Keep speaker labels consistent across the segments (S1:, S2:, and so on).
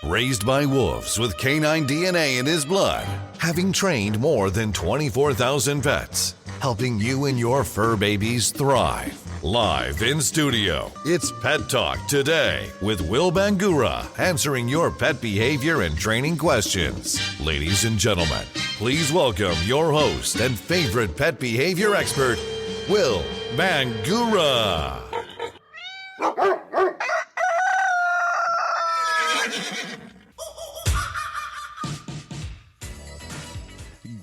S1: Raised by wolves with canine DNA in his blood, having trained more than 24,000 pets, helping you and your fur babies thrive. Live in studio, it's Pet Talk Today with Will Bangura, answering your pet behavior and training questions. Ladies and gentlemen, please welcome your host and favorite pet behavior expert, Will Bangura.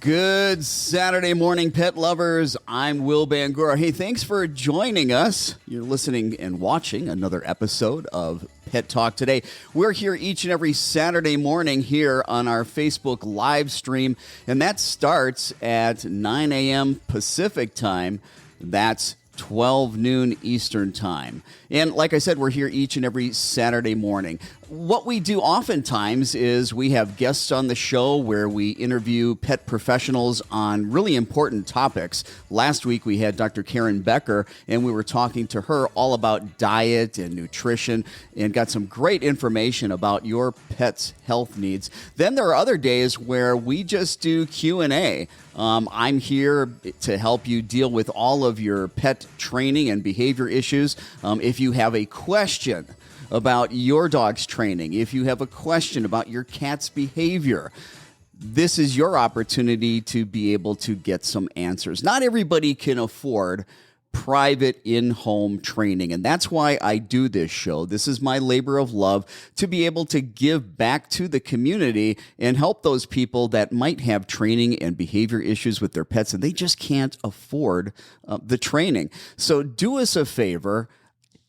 S2: Good Saturday morning, pet lovers. I'm Will Bangura. Hey, thanks for joining us. You're listening and watching another episode of Pet Talk Today. We're here each and every Saturday morning here on our Facebook live stream, and that starts at 9 a.m. Pacific time. That's 12 noon Eastern time. And like I said, we're here each and every Saturday morning. What we do oftentimes is we have guests on the show where we interview pet professionals on really important topics. Last week we had Dr. Karen Becker, and we were talking to her all about diet and nutrition and got some great information about your pet's health needs. Then there are other days where we just do Q&A. I'm here to help you deal with all of your pet training and behavior issues. If you have a question about your dog's training, if you have a question about your cat's behavior, this is your opportunity to be able to get some answers. Not everybody can afford private in-home training, and that's why I do this show. This is my labor of love, to be able to give back to the community and help those people that might have training and behavior issues with their pets and they just can't afford the training. So do us a favor.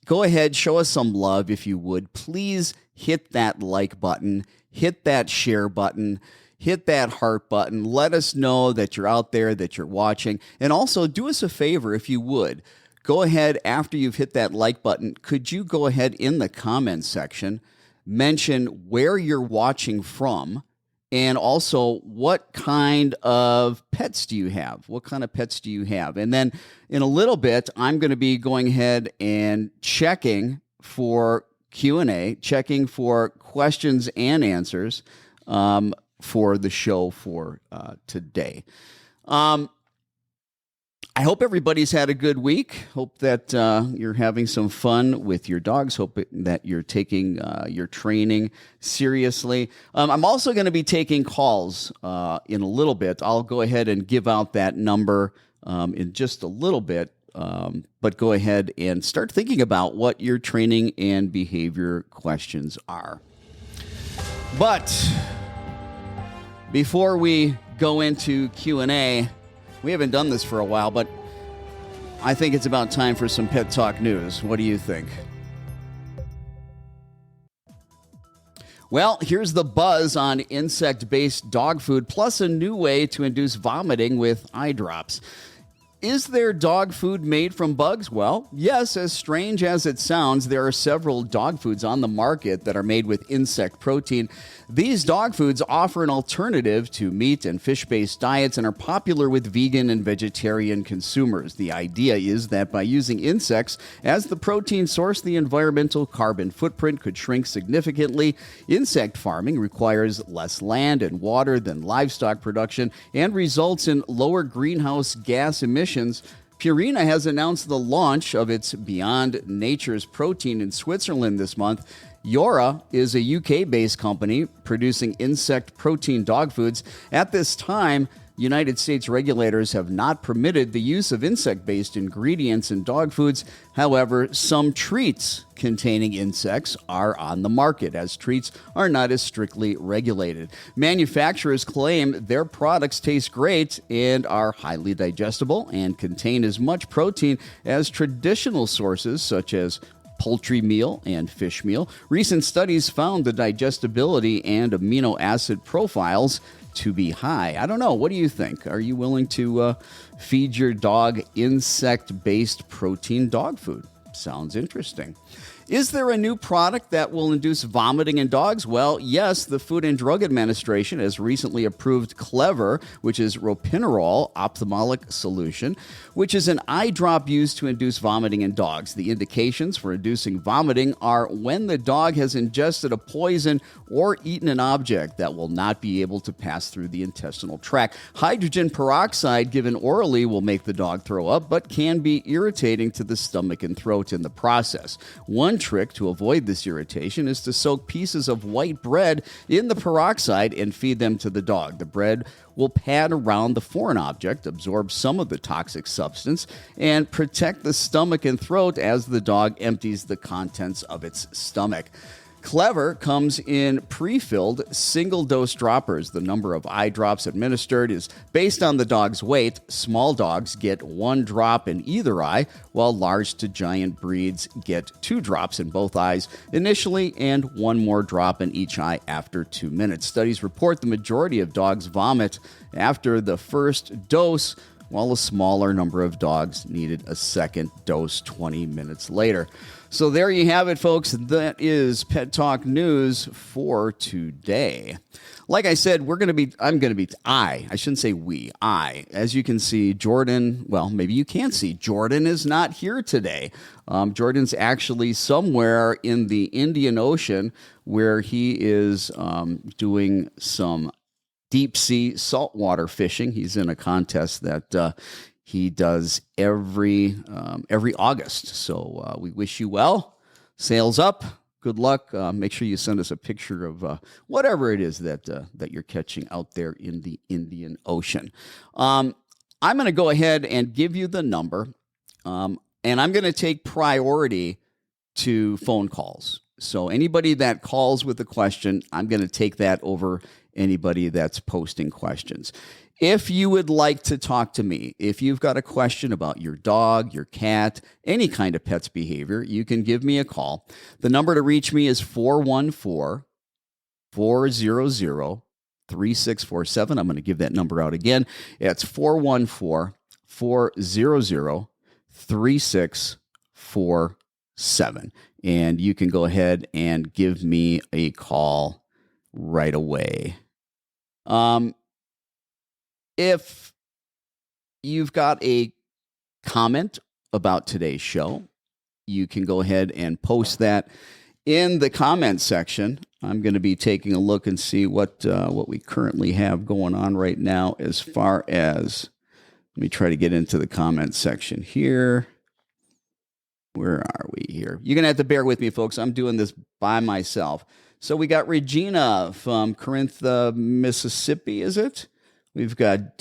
S2: Go ahead, show us some love if you would. Please hit that like button, hit that share button, hit that heart button. Let us know that you're out there, that you're watching. And also do us a favor if you would. Go ahead, after you've hit that like button, could you go ahead in the comments section, mention where you're watching from, and also what kind of pets do you have? What kind of pets do you have? And then in a little bit, I'm going to be going ahead and checking for Q&A, checking for questions and answers for the show for today. I hope everybody's had a good week. Hope that you're having some fun with your dogs. Hope that you're taking your training seriously. I'm also going to be taking calls in a little bit. I'll go ahead and give out that number in just a little bit. But go ahead and start thinking about what your training and behavior questions are. But before we go into Q&A, we haven't done this for a while, but I think it's about time for some Pet Talk news. What do you think? Well, here's the buzz on insect-based dog food, plus a new way to induce vomiting with eye drops. Is there dog food made from bugs? Well, yes, as strange as it sounds, there are several dog foods on the market that are made with insect protein. These dog foods offer an alternative to meat and fish-based diets and are popular with vegan and vegetarian consumers. The idea is that by using insects as the protein source, the environmental carbon footprint could shrink significantly. Insect farming requires less land and water than livestock production and results in lower greenhouse gas emissions. Purina has announced the launch of its Beyond Nature's protein in Switzerland this month. Yora is a UK-based company producing insect protein dog foods. At this time, United States regulators have not permitted the use of insect-based ingredients in dog foods. However, some treats containing insects are on the market, as treats are not as strictly regulated. Manufacturers claim their products taste great and are highly digestible and contain as much protein as traditional sources such as poultry meal and fish meal. Recent studies found the digestibility and amino acid profiles to be high. I don't know. What do you think? Are you willing to feed your dog insect-based protein dog food? Sounds interesting. Is there a new product that will induce vomiting in dogs? Well, yes, the Food and Drug Administration has recently approved Clever, which is ropinirole ophthalmic solution, which is an eye drop used to induce vomiting in dogs. The indications for inducing vomiting are when the dog has ingested a poison or eaten an object that will not be able to pass through the intestinal tract. Hydrogen peroxide given orally will make the dog throw up, but can be irritating to the stomach and throat in the process. One trick to avoid this irritation is to soak pieces of white bread in the peroxide and feed them to the dog. The bread will pad around the foreign object, absorb some of the toxic substance, and protect the stomach and throat as the dog empties the contents of its stomach. Clever comes in pre-filled single-dose droppers. The number of eye drops administered is based on the dog's weight. Small dogs get 1 drop in either eye, while large to giant breeds get 2 drops in both eyes initially and 1 more drop in each eye after 2 minutes. Studies report the majority of dogs vomit after the first dose, while a smaller number of dogs needed a second dose 20 minutes later. So there you have it, folks. That is Pet Talk News for today. Like I said, I shouldn't say we, as you can see, Jordan, well, maybe you can't see, Jordan is not here today. Jordan's actually somewhere in the Indian Ocean where he is doing some deep sea saltwater fishing. He's in a contest that he does every August. So we wish you well. Sails up. Good luck. Make sure you send us a picture of whatever it is that you're catching out there in the Indian Ocean. I'm going to go ahead and give you the number, and I'm going to take priority to phone calls. So anybody that calls with a question, I'm going to take that over anybody that's posting questions. If you would like to talk to me, if you've got a question about your dog, your cat, any kind of pet's behavior, you can give me a call. The number to reach me is 414-400-3647. I'm going to give that number out again. It's 414-400-3647. And you can go ahead and give me a call right away. If you've got a comment about today's show, you can go ahead and post that in the comment section. I'm going to be taking a look and see what we currently have going on right now as far as, let me try to get into the comment section here. Where are we here? You're going to have to bear with me, folks. I'm doing this by myself. So we got Regina from Corinth, Mississippi, is it? We've got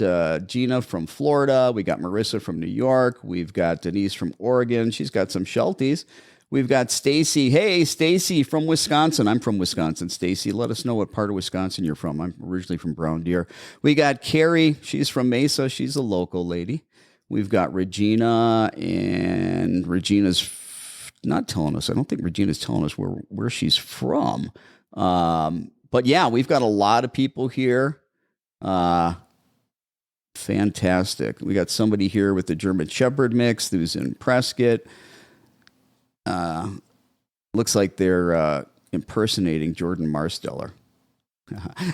S2: Gina from Florida. We got Marissa from New York. We've got Denise from Oregon. She's got some Shelties. We've got Stacy. Hey, Stacy from Wisconsin. I'm from Wisconsin. Stacy, let us know what part of Wisconsin you're from. I'm originally from Brown Deer. We got Carrie. She's from Mesa. She's a local lady. We've got Regina, and Regina's not telling us. I don't think Regina's telling us where she's from. But yeah, we've got a lot of people here. Fantastic. We got somebody here with the German Shepherd mix who's in Prescott. Looks like they're impersonating Jordan Marsteller.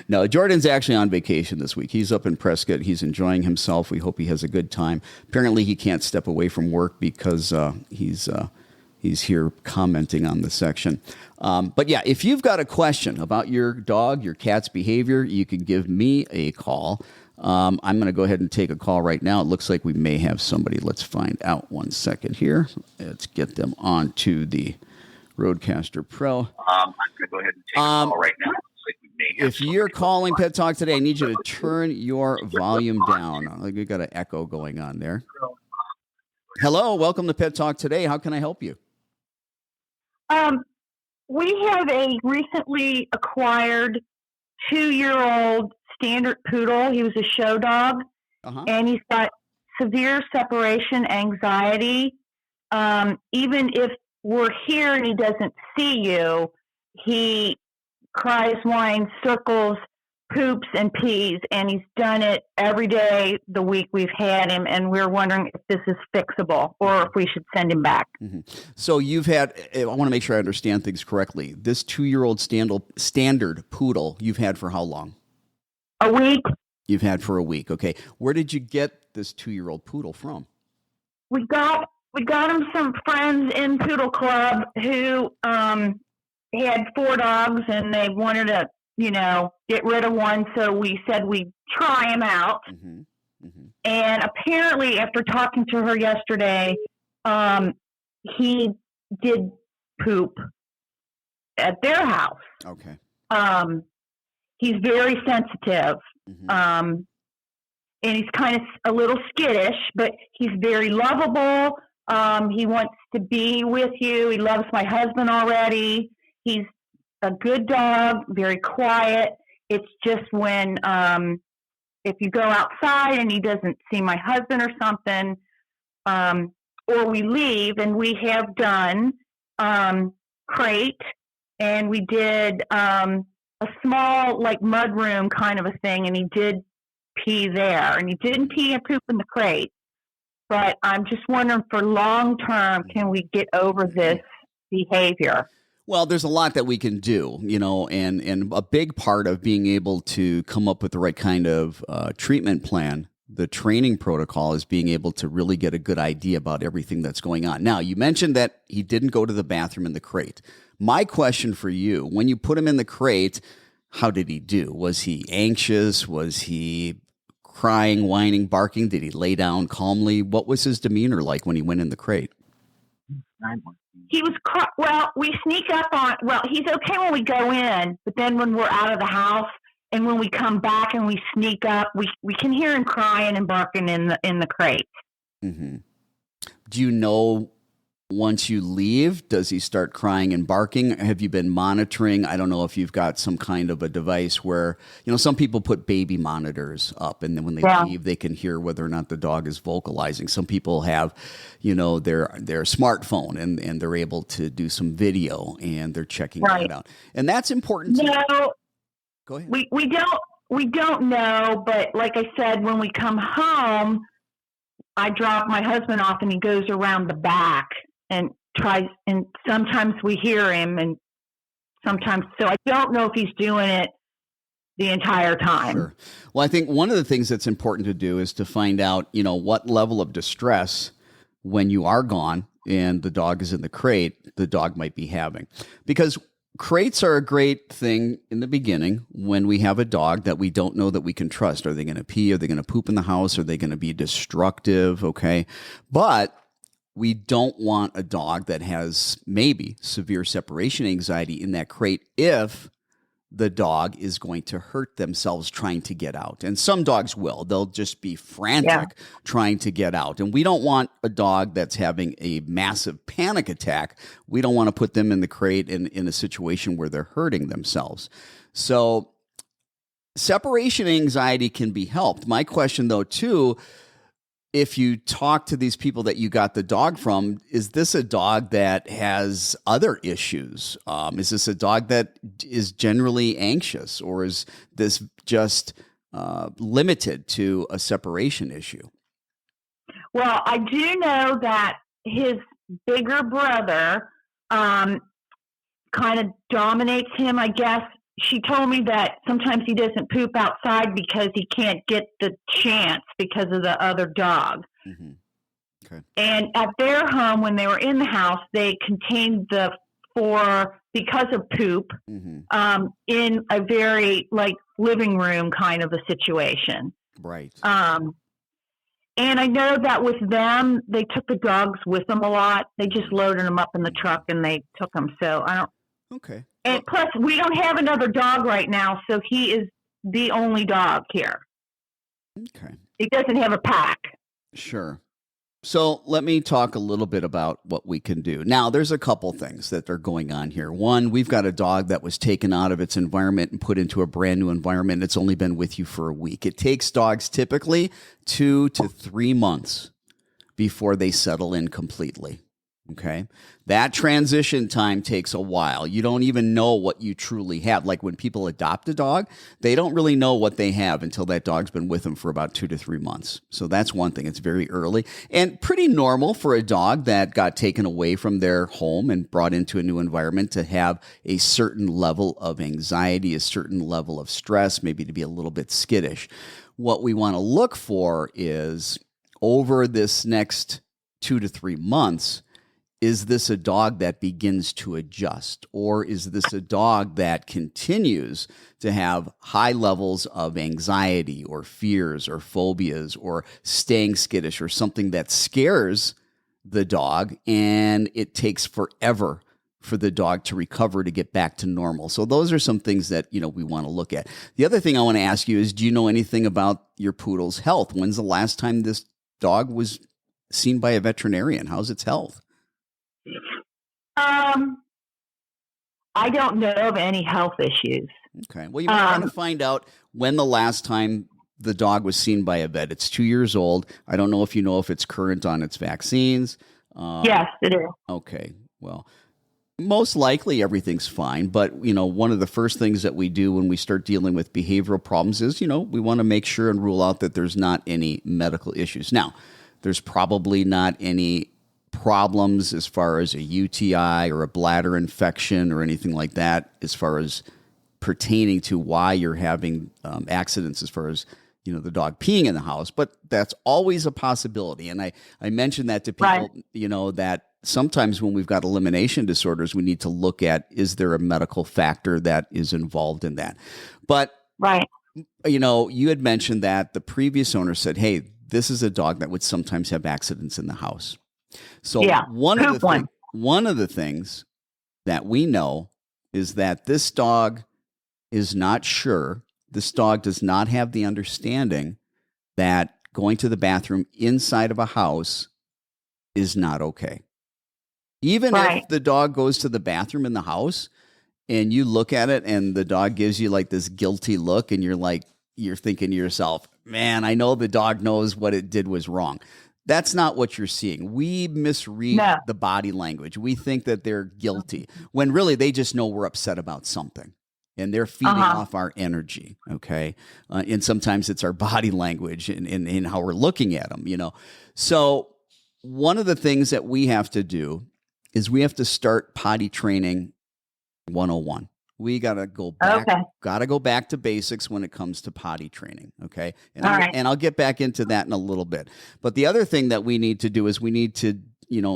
S2: No, Jordan's actually on vacation this week. He's up in Prescott. He's enjoying himself. We hope he has a good time. Apparently, he can't step away from work because he's here commenting on the section. But yeah, if you've got a question about your dog, your cat's behavior, you can give me a call. I'm going to go ahead and take a call right now. It looks like we may have somebody. Let's find out. 1 second here. Let's get them on to the Roadcaster Pro.
S3: I'm going to go ahead and take a call right now.
S2: If you're calling Pet Talk today, I need you to turn your volume down. We got an echo going on there. Hello, welcome to Pet Talk today. How can I help you?
S4: We have a recently acquired 2-year-old standard poodle. He was a show dog, and he's got severe separation anxiety. Even if we're here and he doesn't see you, he cries, whines, circles poops and pees, and he's done it every day the week we've had him, and we're wondering if this is fixable or if we should send him back.
S2: Mm-hmm. So you've had, I want to make sure I understand things correctly. This 2-year-old standard poodle you've had for how long?
S4: A week.
S2: You've had for a week. Okay. Where did you get this 2-year-old poodle from?
S4: We got him some friends in Poodle Club who had 4 dogs, and they wanted to, get rid of one. So we said we'd try him out. Mm-hmm. Mm-hmm. And apparently, after talking to her yesterday, he did poop at their house.
S2: Okay.
S4: He's very sensitive. Mm-hmm. And he's kind of a little skittish, but he's very lovable. He wants to be with you. He loves my husband already. He's a good dog, very quiet. It's just when, if you go outside and he doesn't see my husband or something, or we leave, and we have done crate, and we did a small mud room kind of a thing, and he did pee there, and he didn't pee and poop in the crate. But I'm just wondering, for long term, can we get over this behavior?
S2: Well, there's a lot that we can do, and a big part of being able to come up with the right kind of treatment plan, the training protocol, is being able to really get a good idea about everything that's going on. Now, you mentioned that he didn't go to the bathroom in the crate. My question for you, when you put him in the crate, how did he do? Was he anxious? Was he crying, whining, barking? Did he lay down calmly? What was his demeanor like when he went in the crate?
S4: He was, we sneak up on, he's okay when we go in, but then when we're out of the house and when we come back and we sneak up, we can hear him crying and barking in the crate. Mm-hmm.
S2: Do you know, once you leave, does he start crying and barking? Have you been monitoring? I don't know if you've got some kind of a device where, some people put baby monitors up, and then when they leave, they can hear whether or not the dog is vocalizing. Some people have, their smartphone, and they're able to do some video, and they're checking that out. And that's important.
S4: No,
S2: go ahead.
S4: We don't know, but like I said, when we come home, I drop my husband off, and he goes around the back and tries, and sometimes we hear him, and sometimes, so I don't know if he's doing it the entire time.
S2: Sure. Well, I think one of the things that's important to do is to find out, what level of distress, when you are gone and the dog is in the crate, the dog might be having. Because crates are a great thing in the beginning when we have a dog that we don't know that we can trust. Are they going to pee? Are they going to poop in the house? Are they going to be destructive? Okay. But we don't want a dog that has maybe severe separation anxiety in that crate if the dog is going to hurt themselves trying to get out. And some dogs will. They'll just be frantic trying to get out. And we don't want a dog that's having a massive panic attack. We don't want to put them in the crate in a situation where they're hurting themselves. So separation anxiety can be helped. My question, though, too, if you talk to these people that you got the dog from, is this a dog that has other issues? Is this a dog that is generally anxious, or is this just limited to a separation issue?
S4: Well, I do know that his bigger brother kind of dominates him, I guess. She told me that sometimes he doesn't poop outside because he can't get the chance because of the other dog. Mm-hmm. Okay. And at their home, when they were in the house, they contained the 4 because of poop in a very living room kind of a situation.
S2: Right.
S4: And I know that with them, they took the dogs with them a lot. They just loaded them up in the truck and they took them. So I don't.
S2: Okay.
S4: And plus, we don't have another dog right now, so he is the only dog here.
S2: Okay.
S4: He doesn't have a pack.
S2: Sure. So let me talk a little bit about what we can do. Now, there's a couple things that are going on here. One, we've got a dog that was taken out of its environment and put into a brand new environment. It's only been with you for a week. It takes dogs typically 2 to 3 months before they settle in completely. Okay. That transition time takes a while. You don't even know what you truly have. Like when people adopt a dog, they don't really know what they have until that dog's been with them for about 2 to 3 months. So that's one thing. It's very early and pretty normal for a dog that got taken away from their home and brought into a new environment to have a certain level of anxiety, a certain level of stress, maybe to be a little bit skittish. What we want to look for is over this next 2 to 3 months, is this a dog that begins to adjust, or is this a dog that continues to have high levels of anxiety or fears or phobias or staying skittish or something that scares the dog and it takes forever for the dog to recover to get back to normal? So those are some things that, we want to look at. The other thing I want to ask you is, do you know anything about your poodle's health? When's the last time this dog was seen by a veterinarian? How's its health?
S4: I don't know of any health issues.
S2: Okay. Well, you might want to find out when the last time the dog was seen by a vet. It's 2 years old. I don't know if you know if it's current on its vaccines.
S4: Yes, it is.
S2: Okay. Well, most likely everything's fine. But, one of the first things that we do when we start dealing with behavioral problems is, we want to make sure and rule out that there's not any medical issues. Now, there's probably not any problems as far as a UTI or a bladder infection or anything like that as far as pertaining to why you're having accidents as far as the dog peeing in the house, but that's always a possibility. And I mentioned that to people,
S4: right.
S2: That sometimes when we've got elimination disorders, we need to look at, is there a medical factor that is involved in that? But
S4: right.
S2: You had mentioned that the previous owner said, hey, this is a dog that would sometimes have accidents in the house. So one of the things that we know is that this dog is not sure. This dog does not have the understanding that going to the bathroom inside of a house is not okay. Even if the dog goes to the bathroom in the house and you look at it and the dog gives you like this guilty look and you're thinking to yourself, man, I know the dog knows what it did was wrong. That's not what you're seeing. We misread the body language. We think that they're guilty when really they just know we're upset about something and they're feeding off our energy. Okay. And sometimes it's our body language and how we're looking at them, So one of the things that we have to do is we have to start potty training 101. We got to go back. Got to go back to basics when it comes to potty training. Okay. And I'll get back into that in a little bit. But the other thing that we need to do is we need to,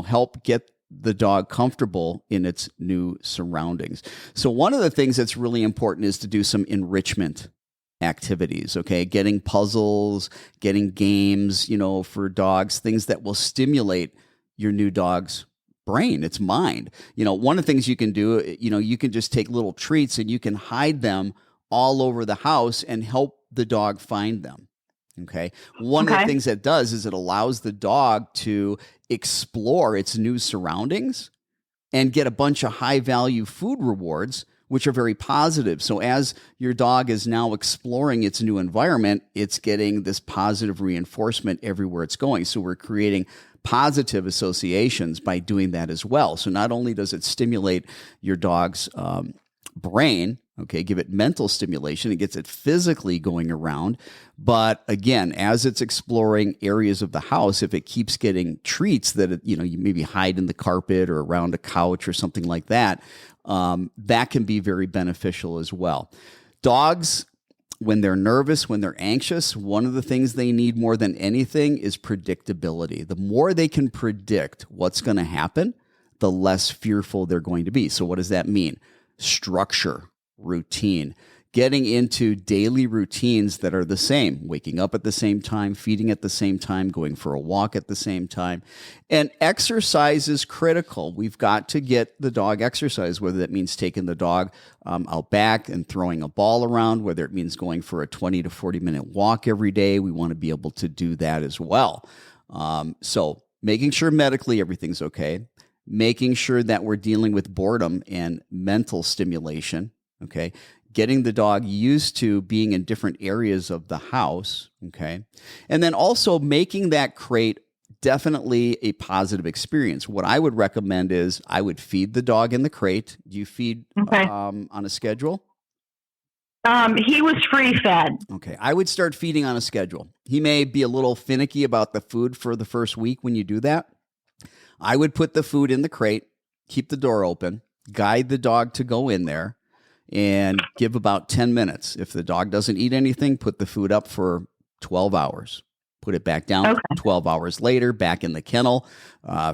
S2: help get the dog comfortable in its new surroundings. So one of the things that's really important is to do some enrichment activities. Okay. Getting puzzles, getting games, for dogs, things that will stimulate your new dog's brain, its mind. One of the things you can do, you can just take little treats and you can hide them all over the house and help the dog find them. Okay. One of the things that does is it allows the dog to explore its new surroundings and get a bunch of high value food rewards, which are very positive. So as your dog is now exploring its new environment, it's getting this positive reinforcement everywhere it's going. So we're creating positive associations by doing that as well. So not only does it stimulate your dog's brain, give it mental stimulation, it gets it physically going around. But again, as it's exploring areas of the house, if it keeps getting treats that, you maybe hide in the carpet or around a couch or something like that, that can be very beneficial as well. Dogs, when they're nervous, when they're anxious, one of the things they need more than anything is predictability. The more they can predict what's going to happen, the less fearful they're going to be. So what does that mean? Structure, routine, getting into daily routines that are the same, waking up at the same time, feeding at the same time, going for a walk at the same time. And exercise is critical. We've got to get the dog exercise, whether that means taking the dog out back and throwing a ball around, whether it means going for a 20 to 40-minute walk every day. We want to be able to do that as well. So making sure medically everything's okay, making sure that we're dealing with boredom and mental stimulation, okay? Getting the dog used to being in different areas of the house, okay? And then also making that crate definitely a positive experience. What I would recommend is I would feed the dog in the crate. Do you feed on a schedule?
S4: He was free fed.
S2: Okay. I would start feeding on a schedule. He may be a little finicky about the food for the first week when you do that. I would put the food in the crate, keep the door open, guide the dog to go in there, and give about 10 minutes. If the dog doesn't eat anything, put the food up for 12 hours. Put it back down 12 hours later, back in the kennel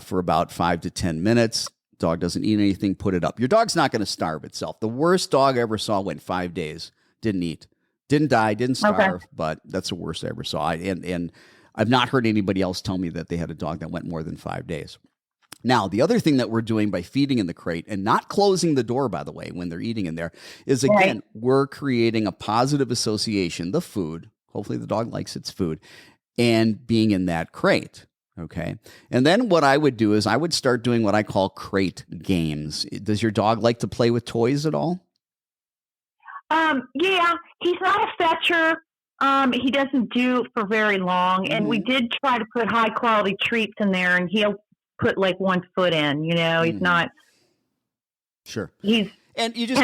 S2: for about 5 to 10 minutes. Dog doesn't eat anything, put it up. Your dog's not going to starve itself. The worst dog I ever saw went 5 days, didn't eat. Didn't die, didn't starve, but that's the worst I ever saw. And I've not heard anybody else tell me that they had a dog that went more than 5 days. Now, the other thing that we're doing by feeding in the crate and not closing the door, by the way, when they're eating in there is, again, we're creating a positive association, the food, hopefully the dog likes its food, and being in that crate, okay? And then what I would do is I would start doing what I call crate games. Does your dog like to play with toys at all?
S4: Yeah, he's not a fetcher. He doesn't do it for very long, and we did try to put high-quality treats in there, and he'll put like 1 foot in, he's not. Sure. And you just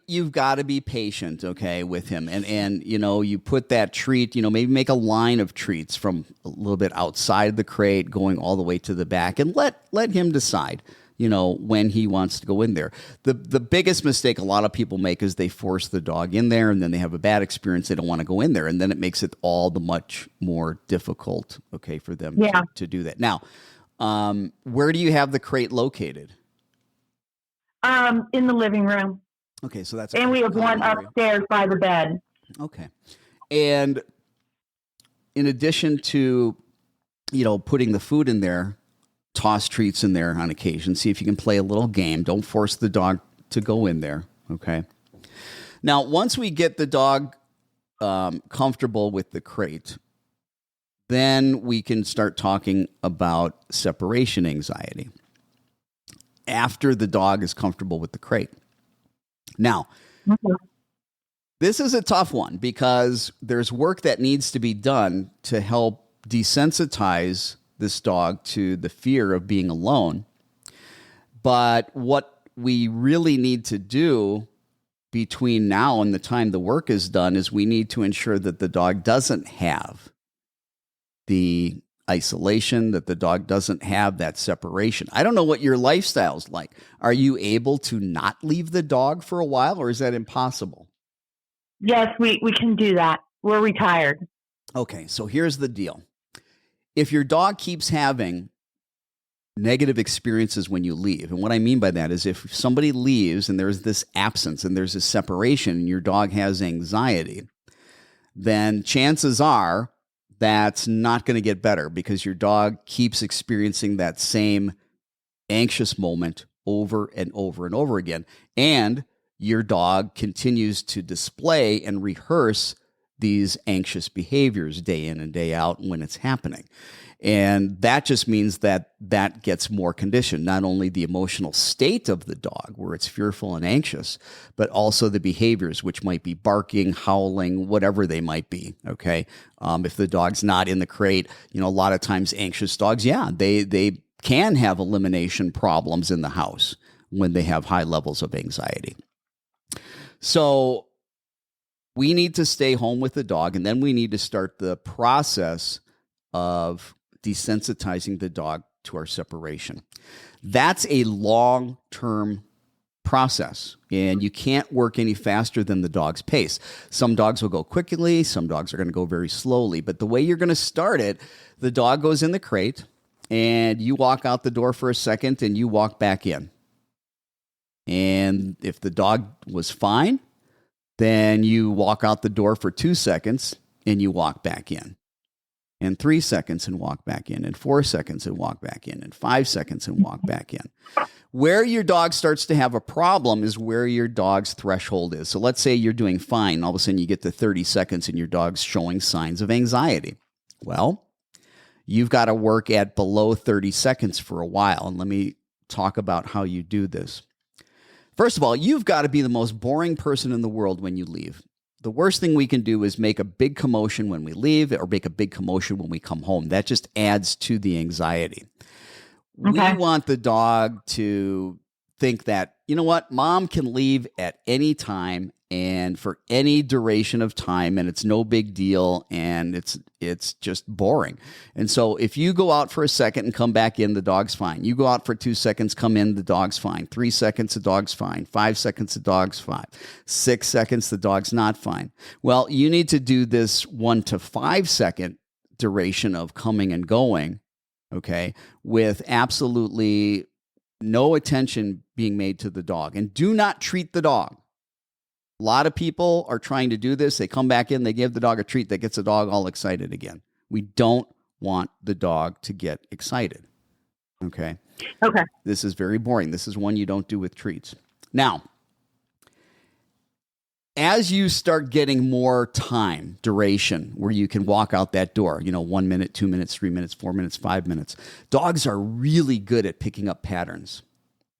S4: you've got to be patient, okay, with him. And you put that treat, maybe make a line of treats from a little bit outside the crate going all the way to the back, and let him decide, when he wants to go in there. The biggest mistake a lot of people make is they force the dog in there and then they have a bad experience. They don't want to go in there. And then it makes it all the much more difficult, okay, for them to do that. Now, where do you have the crate located? In the living room.
S2: Okay, so that's...
S4: And we have one upstairs by the bed.
S2: Okay. And in addition to, putting the food in there, toss treats in there on occasion. See if you can play a little game. Don't force the dog to go in there, okay? Now, once we get the dog comfortable with the crate, then we can start talking about separation anxiety after the dog is comfortable with the crate. Now, this is a tough one because there's work that needs to be done to help desensitize this dog to the fear of being alone. But what we really need to do between now and the time the work is done is we need to ensure that the dog doesn't have the isolation, that the dog doesn't have that separation. I don't know what your lifestyle's like. Are you able to not leave the dog for a while, or is that impossible?
S4: Yes, we can do that. We're retired.
S2: Okay, so here's the deal. If your dog keeps having negative experiences when you leave, and what I mean by that is if somebody leaves and there's this absence and there's this separation and your dog has anxiety, then chances are that's not going to get better because your dog keeps experiencing that same anxious moment over and over and over again. And your dog continues to display and rehearse these anxious behaviors day in and day out when it's happening. And that just means that that gets more conditioned, not only the emotional state of the dog where it's fearful and anxious, but also the behaviors, which might be barking, howling, whatever they might be. Okay. If the dog's not in the crate, a lot of times anxious dogs, they can have elimination problems in the house when they have high levels of anxiety. So we need to stay home with the dog, and then we need to start the process of desensitizing the dog to our separation. That's a long-term process, and you can't work any faster than the dog's pace. Some dogs will go quickly, some dogs are going to go very slowly, but the way you're going to start it, the dog goes in the crate, and you walk out the door for a second, and you walk back in. And if the dog was fine, then you walk out the door for 2 seconds, and you walk back in. And 3 seconds and walk back in, and 4 seconds and walk back in, and 5 seconds and walk back in. Where your dog starts to have a problem is where your dog's threshold is. So let's say you're doing fine. All of a sudden you get to 30 seconds and your dog's showing signs of anxiety. Well, you've got to work at below 30 seconds for a while. And let me talk about how you do this. First of all, you've got to be the most boring person in the world when you leave. the worst thing we can do is make a big commotion when we leave or make a big commotion when we come home. That just adds to the anxiety.
S4: Okay.
S2: We want the dog to think that, you know what, mom can leave at any time and for any duration of time, and it's no big deal, and it's just boring. And so if you go out for a second and come back in, the dog's fine. You go out for 2 seconds, come in, the dog's fine. 3 seconds, the dog's fine. 5 seconds, the dog's fine. 6 seconds, the dog's not fine. Well, you need to do this 1 to 5 second duration of coming and going, okay, with absolutely no attention being made to the dog. And do not treat the dog. A lot of people are trying to do this. They come back in, they give the dog a treat that gets the dog all excited again. We don't want the dog to get excited. Okay?
S4: Okay.
S2: This is very boring. This is one you don't do with treats. Now, as you start getting more time, duration, where you can walk out that door, 1 minute, 2 minutes, 3 minutes, 4 minutes, 5 minutes, dogs are really good at picking up patterns.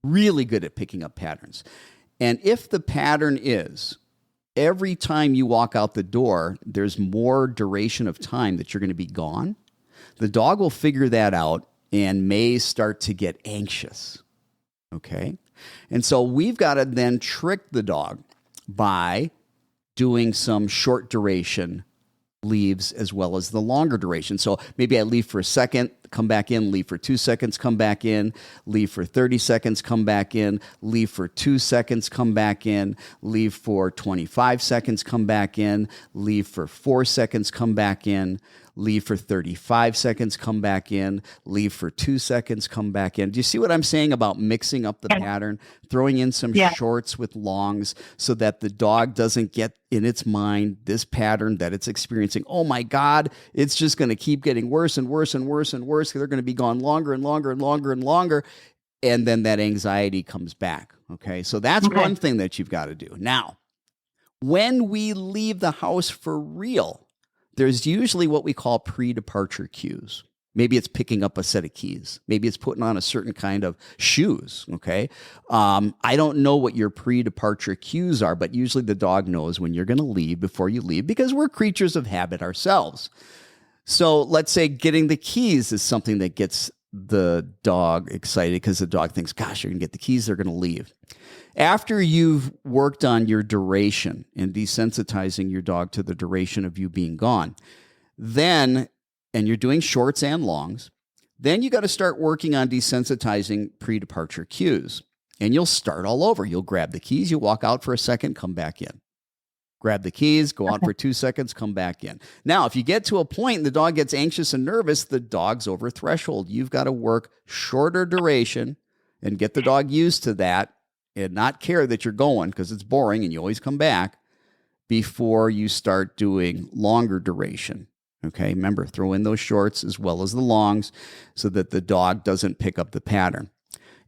S2: Really good at picking up patterns. And if the pattern is every time you walk out the door, there's more duration of time that you're going to be gone, the dog will figure that out and may start to get anxious. Okay? And so we've got to then trick the dog by doing some short duration leaves as well as the longer duration. So maybe I leave for a second, come back in, leave for 2 seconds, come back in, leave for 30 seconds, come back in, leave for 2 seconds, come back in, leave for 25 seconds, come back in, leave for 4 seconds, come back in, leave for 35 seconds, come back in, leave for 2 seconds, come back in. Do you see what I'm saying about mixing up the pattern, throwing in some shorts with longs so that the dog doesn't get in its mind this pattern that it's experiencing? Oh my God, it's just going to keep getting worse and worse and worse and worse. They're going to be gone longer and longer and longer and longer. And then that anxiety comes back. Okay. So that's one thing that you've got to do. Now, when we leave the house for real, there's usually what we call pre-departure cues. Maybe it's picking up a set of keys. Maybe it's putting on a certain kind of shoes, okay? I don't know what your pre-departure cues are, but usually the dog knows when you're going to leave before you leave because we're creatures of habit ourselves. So let's say getting the keys is something that gets the dog excited because the dog thinks, gosh, you're going to get the keys, they're going to leave. After you've worked on your duration and desensitizing your dog to the duration of you being gone, then, and you're doing shorts and longs, then you got to start working on desensitizing pre-departure cues. And you'll start all over. You'll grab the keys, you walk out for a second, come back in. Grab the keys, go out for 2 seconds, come back in. Now, if you get to a point and the dog gets anxious and nervous, the dog's over threshold. You've got to work shorter duration and get the dog used to that and not care that you're going because it's boring and you always come back before you start doing longer duration. Okay, remember, throw in those shorts as well as the longs so that the dog doesn't pick up the pattern.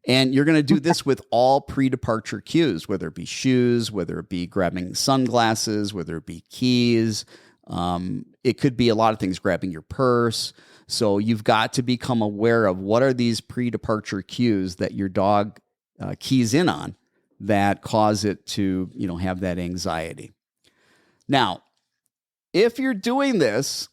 S2: And you're going to do this with all pre-departure cues, whether it be shoes, whether it be grabbing sunglasses, whether it be keys. It could be a lot of things, grabbing your purse. So you've got to become aware of what are these pre-departure cues that your dog keys in on that cause it to, have that anxiety. Now, if you're doing this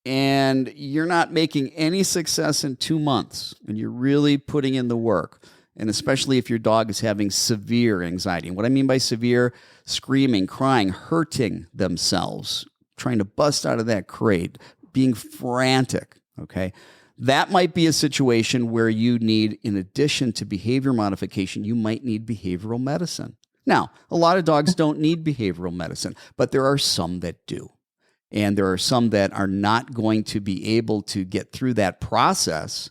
S2: and you're not making any success in 2 months and you're really putting in the work, and especially if your dog is having severe anxiety, and what I mean by severe, screaming, crying, hurting themselves, trying to bust out of that crate, being frantic, okay? That might be a situation where you need, in addition to behavior modification, you might need behavioral medicine. Now, a lot of dogs don't need behavioral medicine, but there are some that do. And there are some that are not going to be able to get through that process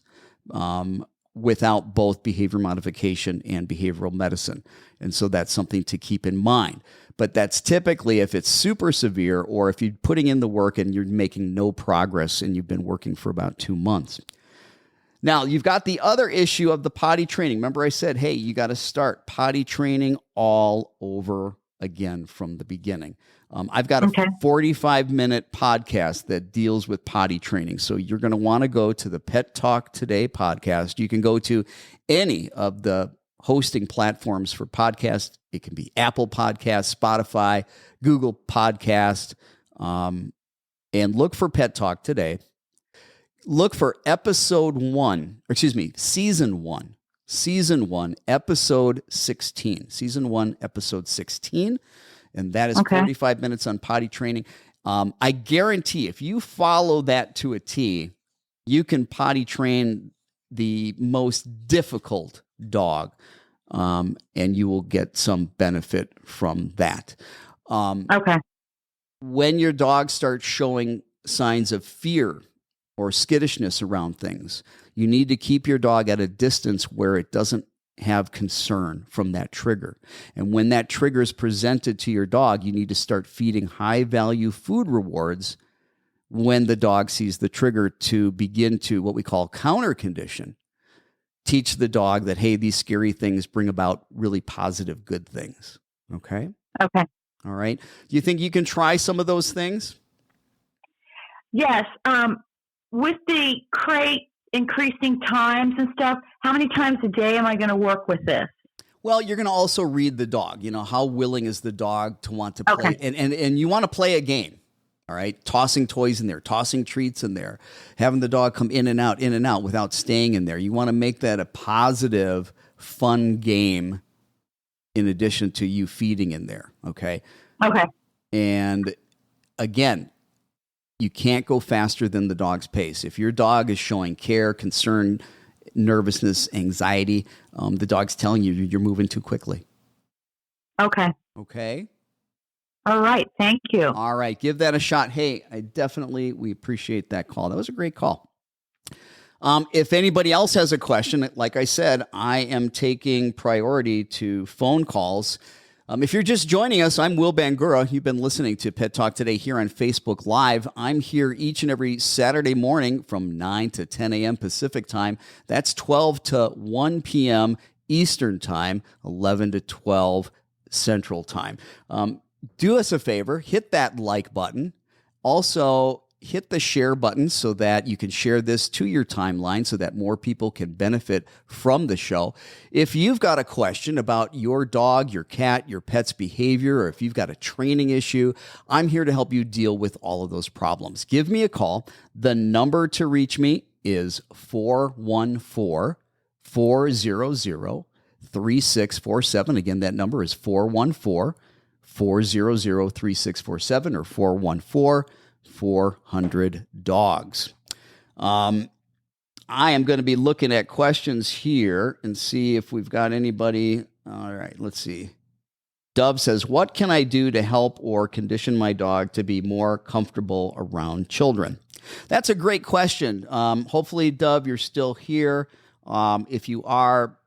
S2: without both behavior modification and behavioral medicine. And so that's something to keep in mind. But that's typically if it's super severe or if you're putting in the work and you're making no progress and you've been working for about 2 months. Now, you've got the other issue of the potty training. Remember I said, hey, you got to start potty training all over again from the beginning. I've got a 45-minute podcast that deals with potty training. So you're going to want to go to the Pet Talk Today podcast. You can go to any of the hosting platforms for podcasts. It can be Apple Podcasts, Spotify, Google Podcast, and look for Pet Talk today. Look for season one, episode 16. Season 1, episode 16. And that is 45 minutes on potty training. I guarantee if you follow that to a T, you can potty train the most difficult dog, and you will get some benefit from that. When your dog starts showing signs of fear or skittishness around things, you need to keep your dog at a distance where it doesn't have concern from that trigger. And when that trigger is presented to your dog, you need to start feeding high-value food rewards when the dog sees the trigger to begin to what we call counter condition. Teach the dog that, hey, these scary things bring about really positive, good things. Okay?
S4: Okay.
S2: All right. Do you think you can try some of those things?
S4: Yes. With the crate increasing times and stuff, how many times a day am I going to work with this?
S2: Well, you're going to also read the dog. You know, how willing is the dog to want to play? And you want to play a game, all right? Tossing toys in there, tossing treats in there, having the dog come in and out without staying in there. You want to make that a positive, fun game in addition to you feeding in there, okay?
S4: Okay.
S2: And again, you can't go faster than the dog's pace. If your dog is showing care, concern, nervousness, anxiety, the dog's telling you you're moving too quickly.
S4: Okay.
S2: Okay.
S4: All right. Thank you.
S2: All right. Give that a shot. Hey, we appreciate that call. That was a great call. If anybody else has a question, like I said, I am taking priority to phone calls. If you're just joining us, I'm Will Bangura. You've been listening to Pet Talk Today here on Facebook Live. I'm here each and every Saturday morning from 9 to 10 a.m. Pacific time. That's 12 to 1 p.m. Eastern time, 11 to 12 Central time. Do us a favor, hit that like button. Also, hit the share button so that you can share this to your timeline so that more people can benefit from the show. If you've got a question about your dog, your cat, your pet's behavior, or if you've got a training issue, I'm here to help you deal with all of those problems. Give me a call. The number to reach me is 414-400-3647. Again, that number is 414-400-3647 or 414-400-DOGS. I am going to be looking at questions here and see if we've got anybody. All right, let's see. Dove says, what can I do to help or condition my dog to be more comfortable around children? That's a great question. Hopefully, Dove, you're still here. If you are,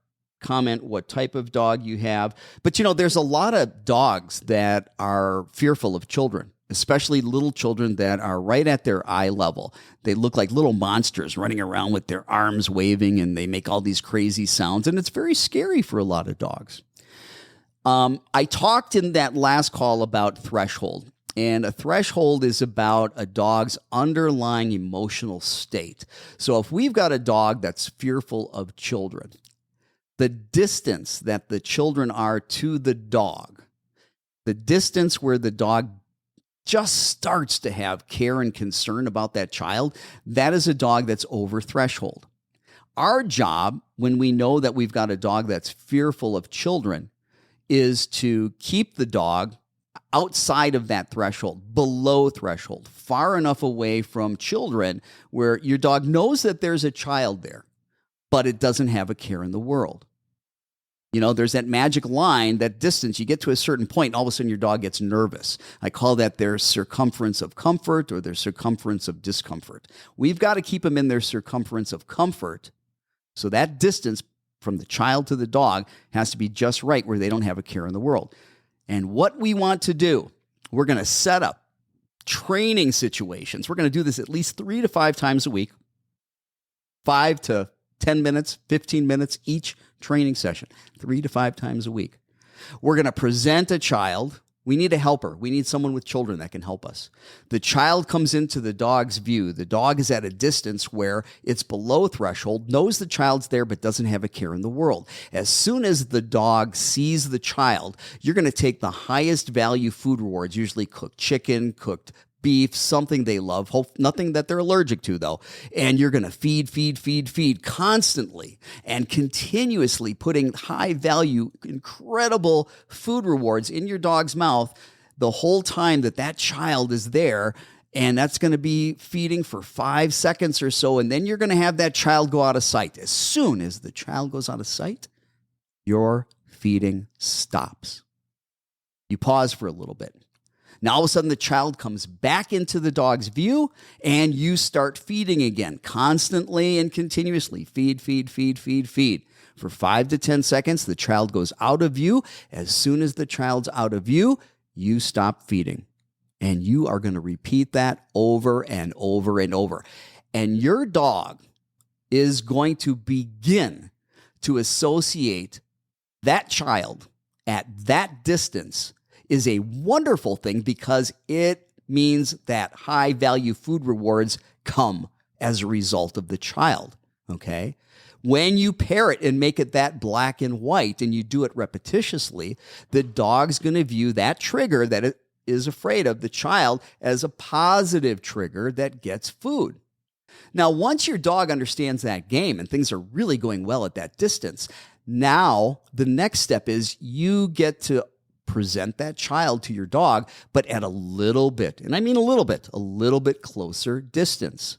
S2: comment what type of dog you have. But, you know, there's a lot of dogs that are fearful of children, especially little children that are right at their eye level. They look like little monsters running around with their arms waving, and they make all these crazy sounds, and it's very scary for a lot of dogs. I talked in that last call about threshold, and a threshold is about a dog's underlying emotional state. So if we've got a dog that's fearful of children, the distance that the children are to the dog, the distance where the dog just starts to have care and concern about that child, that is a dog that's over threshold. Our job, when we know that we've got a dog that's fearful of children, is to keep the dog outside of that threshold, below threshold, far enough away from children where your dog knows that there's a child there, but it doesn't have a care in the world. You know, there's that magic line, that distance. You get to a certain point, and all of a sudden your dog gets nervous. I call that their circumference of comfort or their circumference of discomfort. We've got to keep them in their circumference of comfort. So that distance from the child to the dog has to be just right where they don't have a care in the world. And what we want to do, we're going to set up training situations. We're going to do this at least 3 to 5 times a week, 5 to 10 minutes, 15 minutes each training session, 3 to 5 times a week. We're going to present a child We need a helper. We need someone with children that can help us. The child comes into the dog's view. The dog is at a distance where it's below threshold, knows the child's there, but doesn't have a care in the world. As soon as the dog sees the child, you're going to take the highest value food rewards, usually cooked chicken, cooked beef, something they love, nothing that they're allergic to though. And you're going to feed constantly and continuously, putting high value, incredible food rewards in your dog's mouth the whole time that child is there. And that's going to be feeding for 5 seconds or so. And then you're going to have that child go out of sight. As soon as the child goes out of sight, your feeding stops. You pause for a little bit. Now, all of a sudden, the child comes back into the dog's view, and you start feeding again, constantly and continuously. Feed. For 5 to 10 seconds, the child goes out of view. As soon as the child's out of view, you stop feeding. And you are going to repeat that over and over and over. And your dog is going to begin to associate that child at that distance is a wonderful thing, because it means that high value food rewards come as a result of the child. Okay. When you pair it and make it that black and white, and you do it repetitiously, the dog's going to view that trigger that it is afraid of, the child, as a positive trigger that gets food. Now, once your dog understands that game and things are really going well at that distance, now the next step is you get to present that child to your dog, but at a little bit, and I mean a little bit closer distance.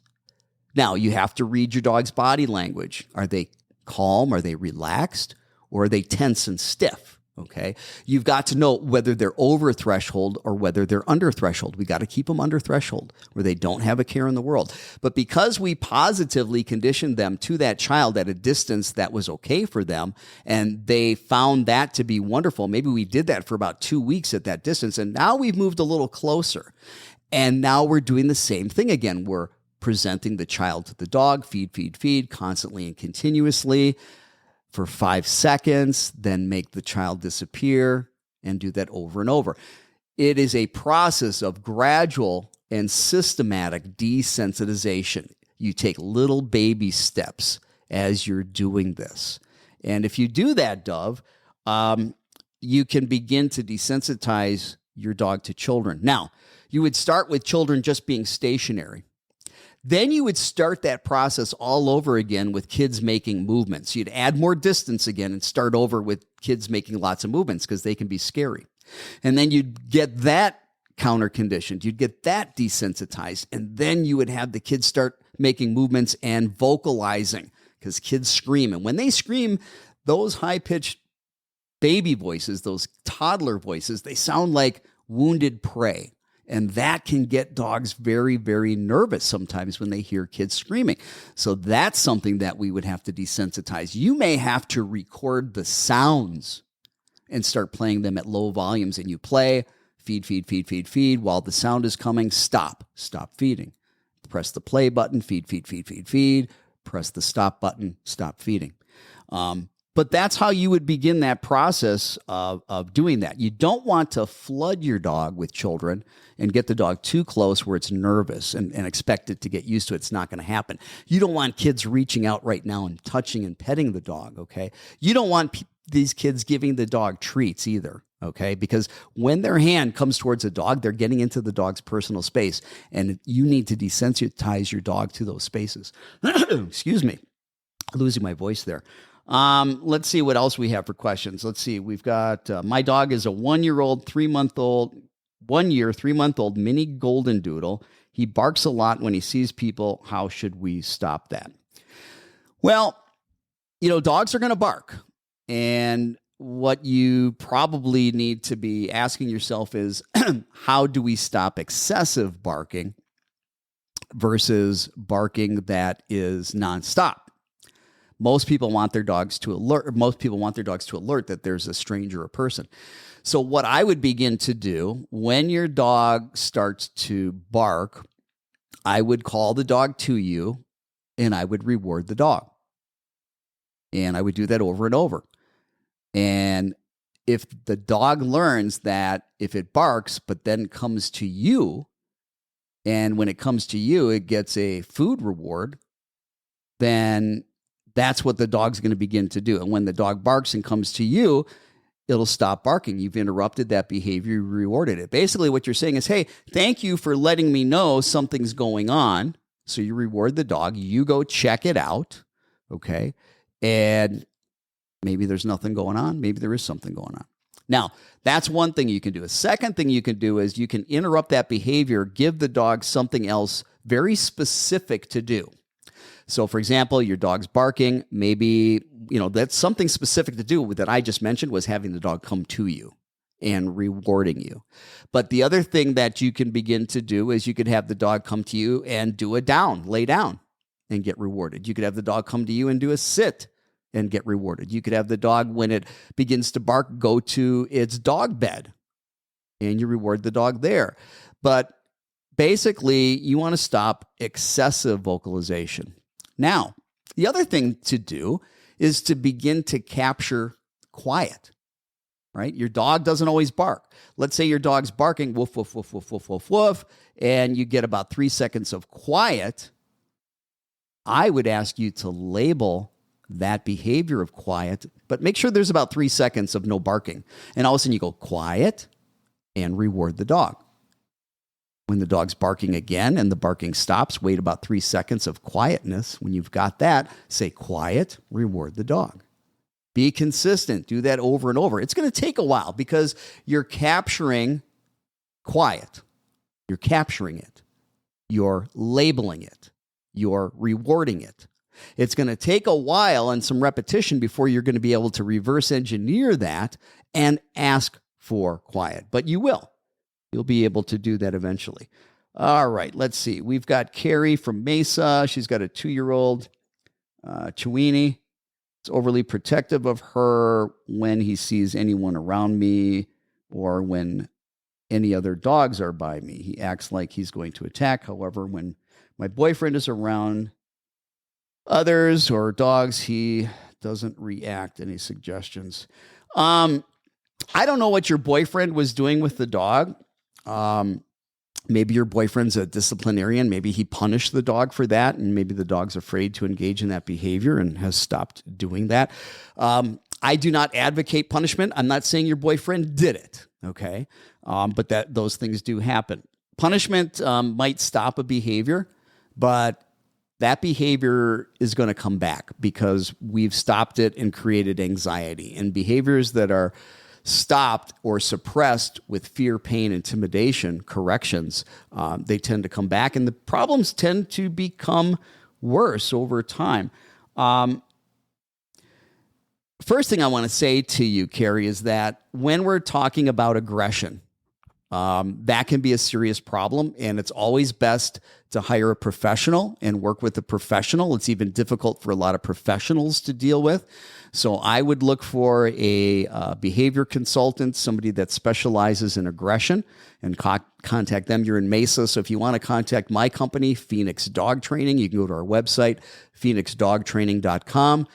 S2: Now, you have to read your dog's body language. Are they calm? Are they relaxed? Or are they tense and stiff? Okay. You've got to know whether they're over threshold or whether they're under threshold. We got to keep them under threshold where they don't have a care in the world. But because we positively conditioned them to that child at a distance that was okay for them, and they found that to be wonderful, maybe we did that for about 2 weeks at that distance, and now we've moved a little closer. And now we're doing the same thing again. We're presenting the child to the dog, feed, constantly and continuously, for 5 seconds, then make the child disappear, and do that over and over. It is a process of gradual and systematic desensitization. You take little baby steps as you're doing this. And if you do that, Dove, you can begin to desensitize your dog to children. Now, you would start with children just being stationary. Then you would start that process all over again with kids making movements. You'd add more distance again and start over with kids making lots of movements, because they can be scary. And then you'd get that counter conditioned. You'd get that desensitized. And then you would have the kids start making movements and vocalizing, because kids scream. And when they scream, those high-pitched baby voices, those toddler voices, they sound like wounded prey. And that can get dogs very, very nervous sometimes when they hear kids screaming. So that's something that we would have to desensitize. You may have to record the sounds and start playing them at low volumes. And you play, feed. While the sound is coming, stop feeding. Press the play button, feed. Press the stop button, stop feeding. But that's how you would begin that process of doing that. You don't want to flood your dog with children and get the dog too close where it's nervous and expect it to get used to it. It's not going to happen. You don't want kids reaching out right now and touching and petting the dog, okay? You don't want these kids giving the dog treats either, okay? Because when their hand comes towards a dog, they're getting into the dog's personal space, and you need to desensitize your dog to those spaces. Excuse me. Losing my voice there. Let's see what else we have for questions. Let's see. We've got, my dog is a 1-year-old, 3-month-old, 1 year, 3-month-old mini golden doodle. He barks a lot when he sees people. How should we stop that? Well, dogs are going to bark. And what you probably need to be asking yourself is, how do we stop excessive barking versus barking that is nonstop? Most people want their dogs to alert that there's a stranger or person. So what I would begin to do when your dog starts to bark, I would call the dog to you and I would reward the dog. And I would do that over and over. And if the dog learns that if it barks, but then comes to you, and when it comes to you, it gets a food reward, then that's what the dog's going to begin to do. And when the dog barks and comes to you, it'll stop barking. You've interrupted that behavior, you rewarded it. Basically, what you're saying is, hey, thank you for letting me know something's going on. So you reward the dog. You go check it out, okay? And maybe there's nothing going on. Maybe there is something going on. Now, that's one thing you can do. A second thing you can do is you can interrupt that behavior, give the dog something else very specific to do. So, for example, your dog's barking. Maybe, that's something specific to do that I just mentioned was having the dog come to you and rewarding you. But the other thing that you can begin to do is you could have the dog come to you and do a down, lay down, and get rewarded. You could have the dog come to you and do a sit and get rewarded. You could have the dog, when it begins to bark, go to its dog bed and you reward the dog there. But basically, you want to stop excessive vocalization. Now, the other thing to do is to begin to capture quiet, right? Your dog doesn't always bark. Let's say your dog's barking, woof, woof, woof, woof, woof, woof, woof, and you get about 3 seconds of quiet. I would ask you to label that behavior of quiet, but make sure there's about 3 seconds of no barking. And all of a sudden you go quiet and reward the dog. When the dog's barking again and the barking stops, wait about 3 seconds of quietness. When you've got that, say quiet, reward the dog. Be consistent. Do that over and over. It's going to take a while because you're capturing quiet. You're capturing it. You're labeling it. You're rewarding it. It's going to take a while and some repetition before you're going to be able to reverse engineer that and ask for quiet. But you will. You'll be able to do that eventually. All right, let's see. We've got Carrie from Mesa. She's got a 2-year-old Chiweenie. It's overly protective of her when he sees anyone around me or when any other dogs are by me. He acts like he's going to attack. However, when my boyfriend is around others or dogs, he doesn't react. Any suggestions? I don't know what your boyfriend was doing with the dog. Maybe your boyfriend's a disciplinarian. Maybe he punished the dog for that, and maybe the dog's afraid to engage in that behavior and has stopped doing that. I do not advocate punishment. I'm not saying your boyfriend did it, okay? But that those things do happen. Punishment might stop a behavior, but that behavior is going to come back because we've stopped it and created anxiety. And behaviors that are stopped or suppressed with fear, pain, intimidation, corrections, they tend to come back, and the problems tend to become worse over time. First thing I want to say to you, Carrie, is that when we're talking about aggression, that can be a serious problem, and it's always best to hire a professional and work with a professional. It's even difficult for a lot of professionals to deal with. So I would look for a behavior consultant, somebody that specializes in aggression, and contact them. You're in Mesa, so if you want to contact my company, Phoenix Dog Training, you can go to our website, phoenixdogtraining.com.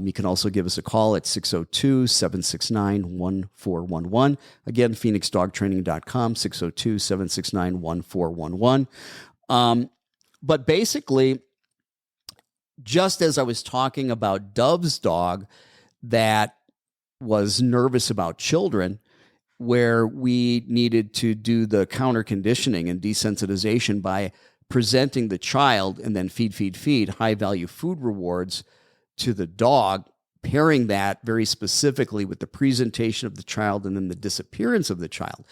S2: You can also give us a call at 602-769-1411. Again, phoenixdogtraining.com, 602-769-1411. But basically, just as I was talking about Dove's dog that was nervous about children, where we needed to do the counter conditioning and desensitization by presenting the child and then feed high-value food rewards to the dog, pairing that very specifically with the presentation of the child and then the disappearance of the child.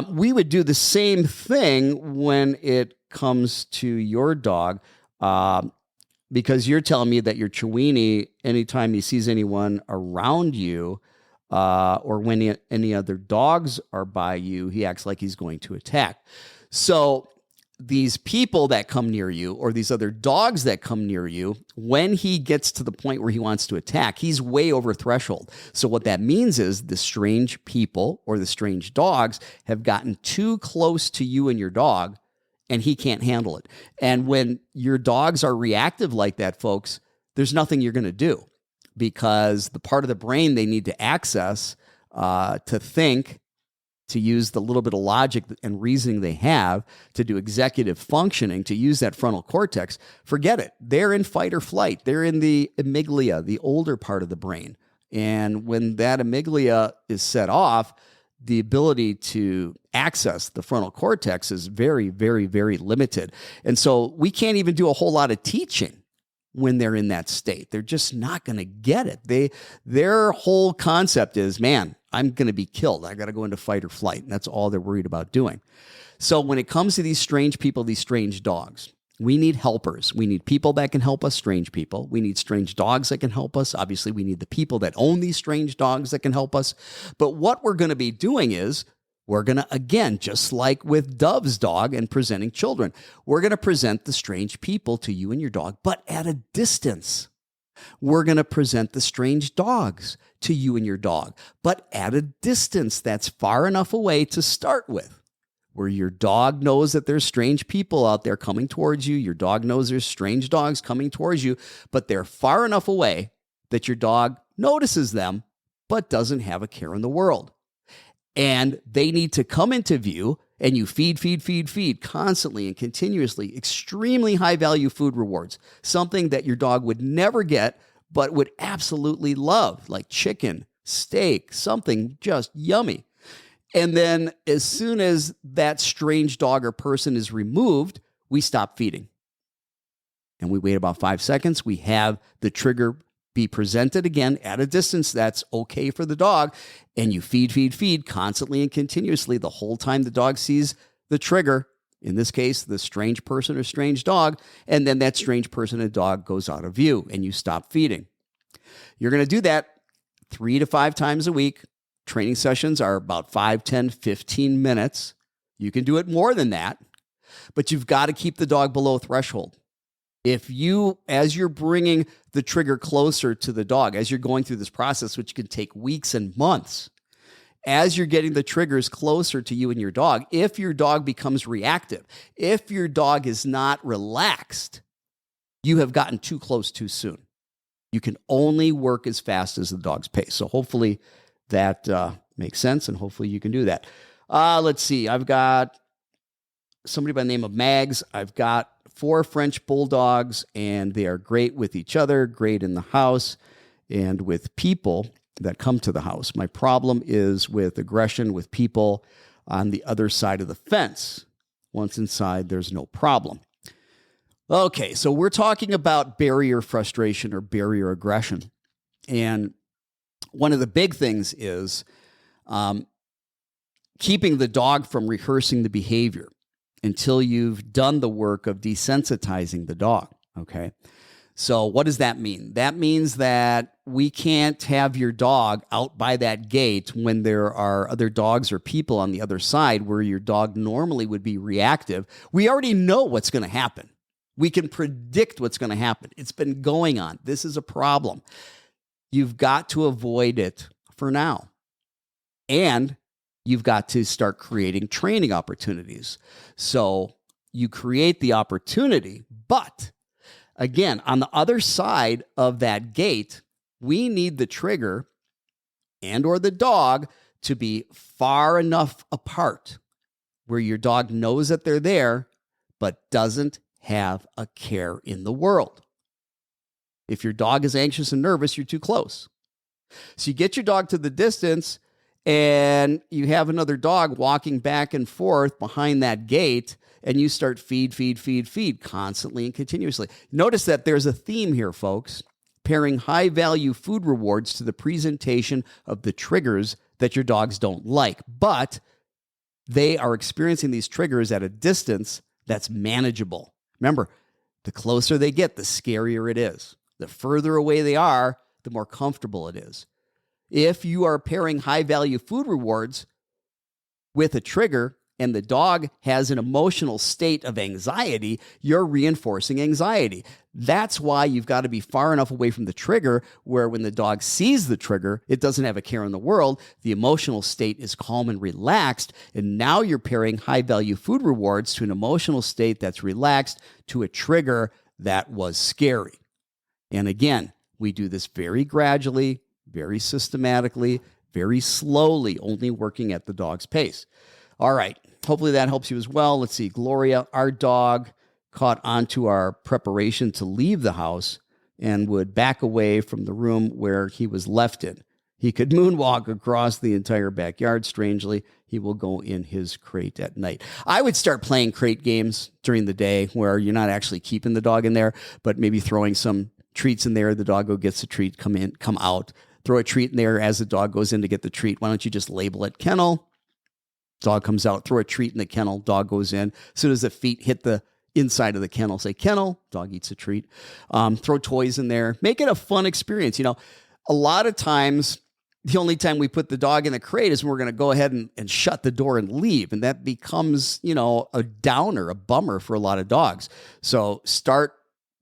S2: We would do the same thing when it comes to your dog, because you're telling me that your Chiweenie, anytime he sees anyone around you or when any other dogs are by you, he acts like he's going to attack. So these people that come near you or these other dogs that come near you, when he gets to the point where he wants to attack, he's way over threshold. So what that means is the strange people or the strange dogs have gotten too close to you and your dog, and he can't handle it. And when your dogs are reactive like that, folks, there's nothing you're going to do, because the part of the brain they need to access to think, to use the little bit of logic and reasoning they have, to do executive functioning, to use that frontal cortex, forget it. They're in fight or flight. They're in the amygdala, the older part of the brain. And when that amygdala is set off, the ability to access the frontal cortex is very, very, very limited. And so we can't even do a whole lot of teaching when they're in that state. They're just not going to get it. Their whole concept is, man, I'm going to be killed. I got to go into fight or flight. And that's all they're worried about doing. So when it comes to these strange people, these strange dogs, we need helpers. We need people that can help us, strange people. We need strange dogs that can help us. Obviously, we need the people that own these strange dogs that can help us. But what we're going to be doing is, we're going to, again, just like with Dove's dog and presenting children, we're going to present the strange people to you and your dog, but at a distance. We're going to present the strange dogs to you and your dog, but at a distance that's far enough away to start with, where your dog knows that there's strange people out there coming towards you. Your dog knows there's strange dogs coming towards you, but they're far enough away that your dog notices them, but doesn't have a care in the world. And they need to come into view, and you feed constantly and continuously, extremely high value food rewards, something that your dog would never get, but would absolutely love, like chicken, steak, something just yummy. And then as soon as that strange dog or person is removed, we stop feeding. And we wait about 5 seconds. We have the trigger be presented again at a distance that's okay for the dog, and you feed constantly and continuously the whole time the dog sees the trigger, in this case, the strange person or strange dog, and then that strange person or dog goes out of view, and you stop feeding. You're going to do that 3 to 5 times a week. Training sessions are about 5, 10, 15 minutes. You can do it more than that, but you've got to keep the dog below threshold. If you, as you're bringing the trigger closer to the dog, as you're going through this process, which can take weeks and months, as you're getting the triggers closer to you and your dog, if your dog becomes reactive, if your dog is not relaxed, you have gotten too close too soon. You can only work as fast as the dog's pace. So hopefully that makes sense, and hopefully you can do that. Let's see. I've got somebody by the name of Mags. I've got 4 French bulldogs, and they are great with each other, great in the house, and with people that come to the house. My problem is with aggression with people on the other side of the fence. Once inside, there's no problem. Okay, so we're talking about barrier frustration or barrier aggression. And one of the big things is keeping the dog from rehearsing the behavior until you've done the work of desensitizing the dog, okay? So what does that mean? That means that we can't have your dog out by that gate when there are other dogs or people on the other side where your dog normally would be reactive. We already know what's going to happen. We can predict what's going to happen. It's been going on. This is a problem. You've got to avoid it for now. And you've got to start creating training opportunities. So you create the opportunity, but again, on the other side of that gate, we need the trigger and or the dog to be far enough apart where your dog knows that they're there, but doesn't have a care in the world. If your dog is anxious and nervous, you're too close. So you get your dog to the distance, and you have another dog walking back and forth behind that gate, and you start feed constantly and continuously. Notice that there's a theme here, folks, pairing high-value food rewards to the presentation of the triggers that your dogs don't like, but they are experiencing these triggers at a distance that's manageable. Remember, the closer they get, the scarier it is. The further away they are, the more comfortable it is. If you are pairing high-value food rewards with a trigger and the dog has an emotional state of anxiety, you're reinforcing anxiety. That's why you've got to be far enough away from the trigger where when the dog sees the trigger, it doesn't have a care in the world. The emotional state is calm and relaxed, and now you're pairing high-value food rewards to an emotional state that's relaxed to a trigger that was scary. And again, we do this very gradually, very systematically, very slowly, only working at the dog's pace. All right. Hopefully that helps you as well. Let's see. Gloria, our dog caught onto our preparation to leave the house and would back away from the room where he was left in. He could moonwalk across the entire backyard. Strangely, he will go in his crate at night. I would start playing crate games during the day where you're not actually keeping the dog in there, but maybe throwing some treats in there. The doggo gets a treat, come in, come out. Throw a treat in there as the dog goes in to get the treat. Why don't you just label it kennel? Dog comes out, throw a treat in the kennel. Dog goes in. As soon as the feet hit the inside of the kennel, say kennel. Dog eats a treat. Throw toys in there. Make it a fun experience. A lot of times, the only time we put the dog in the crate is when we're going to go ahead and shut the door and leave. And that becomes, a downer, a bummer for a lot of dogs. So start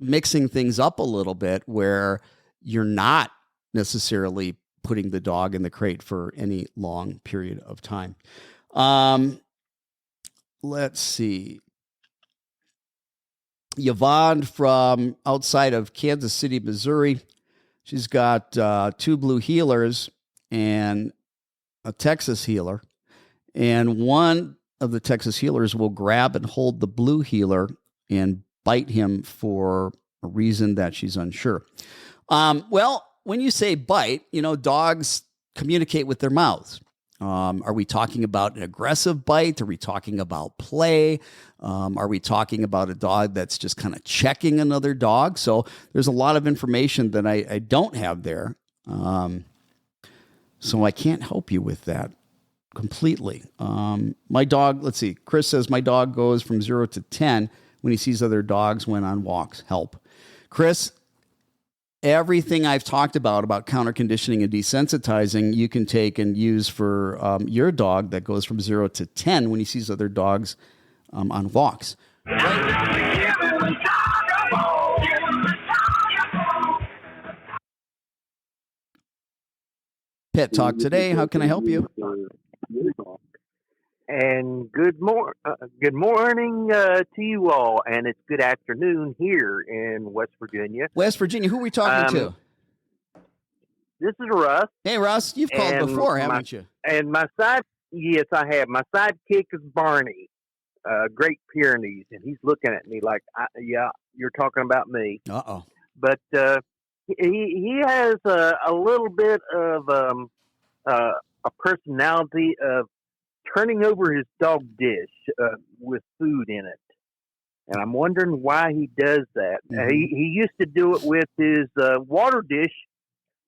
S2: mixing things up a little bit where you're not necessarily putting the dog in the crate for any long period of time. Let's see. Yvonne from outside of Kansas City, Missouri. She's got 2 blue healers and a Texas healer. And one of the Texas healers will grab and hold the blue healer and bite him for a reason that she's unsure. Well, when you say bite, dogs communicate with their mouths. Are we talking about an aggressive bite? Are we talking about play? Are we talking about a dog that's just kind of checking another dog? So there's a lot of information that I don't have there. So I can't help you with that completely. My dog, let's see, Chris says my dog goes from 0 to 10 when he sees other dogs when on walks. Help. Chris, everything I've talked about counter conditioning and desensitizing, you can take and use for your dog that goes from 0 to 10 when he sees other dogs on walks. Pet Talk today. How can I help you?
S5: And good morning to you all, and it's good afternoon here in West Virginia.
S2: West Virginia, who are we talking to?
S5: This is Russ.
S2: Hey, Russ, you've called before, haven't you?
S5: And yes, I have. My sidekick is Barney, Great Pyrenees, and he's looking at me like, yeah, you're talking about me.
S2: Uh-oh.
S5: But he has a little bit of a personality of turning over his dog dish with food in it. And I'm wondering why he does that. Mm-hmm. He used to do it with his water dish,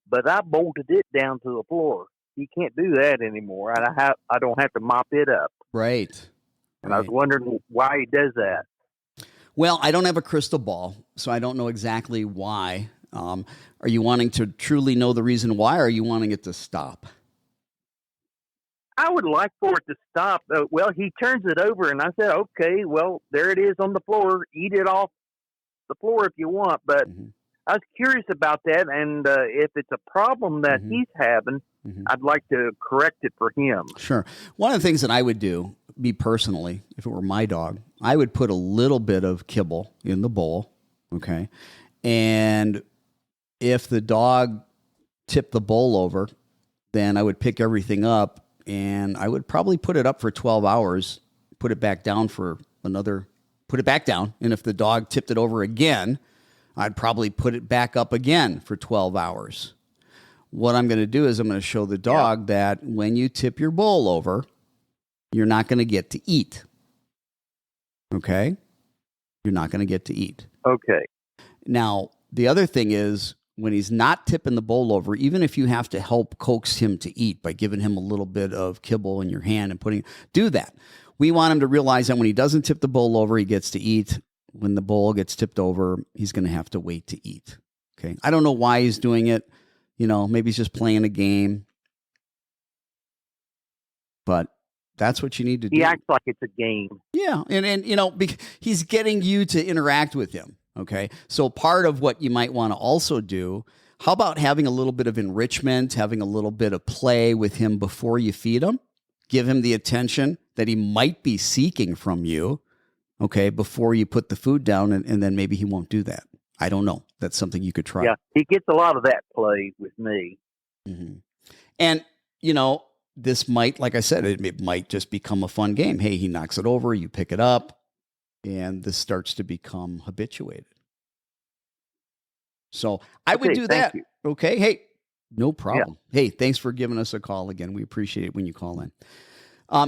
S5: but I bolted it down to the floor. He can't do that anymore. I don't have to mop it up.
S2: Right.
S5: And I was wondering why he does that.
S2: Well, I don't have a crystal ball, so I don't know exactly why. Are you wanting to truly know the reason why, or are you wanting it to stop?
S5: I would like for it to stop. Well, he turns it over, and I said, okay, well, there it is on the floor. Eat it off the floor if you want. But I was curious about that, and if it's a problem that he's having, I'd like to correct it for him.
S2: Sure. One of the things that I would do, me personally, if it were my dog, I would put a little bit of kibble in the bowl, okay? And if the dog tipped the bowl over, then I would pick everything up, and I would probably put it up for 12 hours, put it back down put it back down. And if the dog tipped it over again, I'd probably put it back up again for 12 hours. What I'm going to do is I'm going to show the dog that when you tip your bowl over, you're not going to get to eat. Okay? You're not going to get to eat.
S5: Okay.
S2: Now, the other thing is, when he's not tipping the bowl over, even if you have to help coax him to eat by giving him a little bit of kibble in your hand and do that. We want him to realize that when he doesn't tip the bowl over, he gets to eat. When the bowl gets tipped over, he's going to have to wait to eat. Okay. I don't know why he's doing it. Maybe he's just playing a game. But that's what you need to do.
S5: He acts like it's a game.
S2: Yeah. And he's getting you to interact with him. Okay. So part of what you might want to also do, how about having a little bit of enrichment, having a little bit of play with him before you feed him? Give him the attention that he might be seeking from you, okay, before you put the food down, and then maybe he won't do that. I don't know. That's something you could try.
S5: Yeah, he gets a lot of that play with me.
S2: Mm-hmm. And this might, like I said, it might just become a fun game. Hey, he knocks it over, you pick it up, and this starts to become habituated. So I would do that. Okay. Hey, no problem. Yeah. Hey, thanks for giving us a call again. We appreciate it when you call in.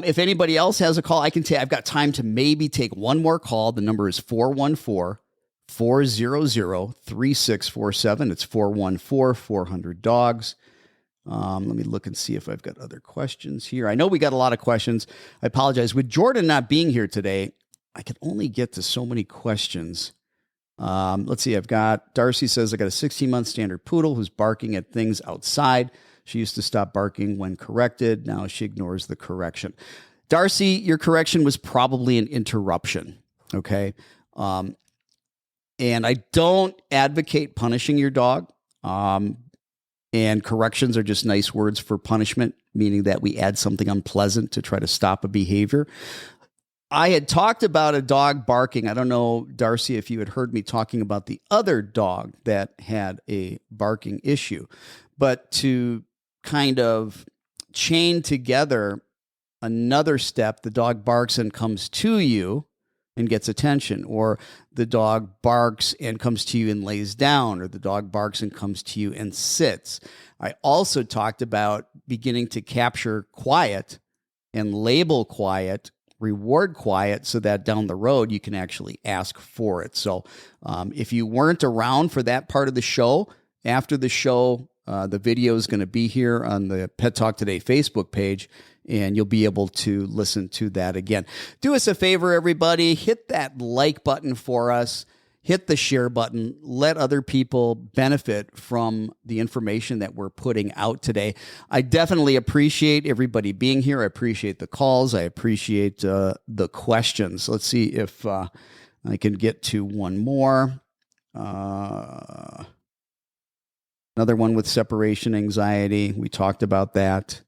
S2: If anybody else has a call, I've got time to maybe take one more call. The number is 414-400-3647. It's 414-400-DOGS. Let me look and see if I've got other questions here. I know we got a lot of questions. I apologize. With Jordan not being here today, I can only get to so many questions. Let's see. I've got Darcy says, I got a 16-month standard poodle who's barking at things outside. She used to stop barking when corrected. Now she ignores the correction. Darcy, your correction was probably an interruption. Okay. And I don't advocate punishing your dog. And corrections are just nice words for punishment, meaning that we add something unpleasant to try to stop a behavior. I had talked about a dog barking. I don't know, Darcy, if you had heard me talking about the other dog that had a barking issue, but to kind of chain together another step, the dog barks and comes to you and gets attention, or the dog barks and comes to you and lays down, or the dog barks and comes to you and sits. I also talked about beginning to capture quiet and label quiet, reward quiet, so that down the road you can actually ask for it. So if you weren't around for that part of the show, after the show, the video is going to be here on the Pet Talk Today Facebook page, and you'll be able to listen to that again. Do us a favor, everybody. Hit that like button for us. Hit the share button. Let other people benefit from the information that we're putting out today. I definitely appreciate everybody being here. I appreciate the calls. I appreciate the questions. Let's see if I can get to one more. Another one with separation anxiety. We talked about that.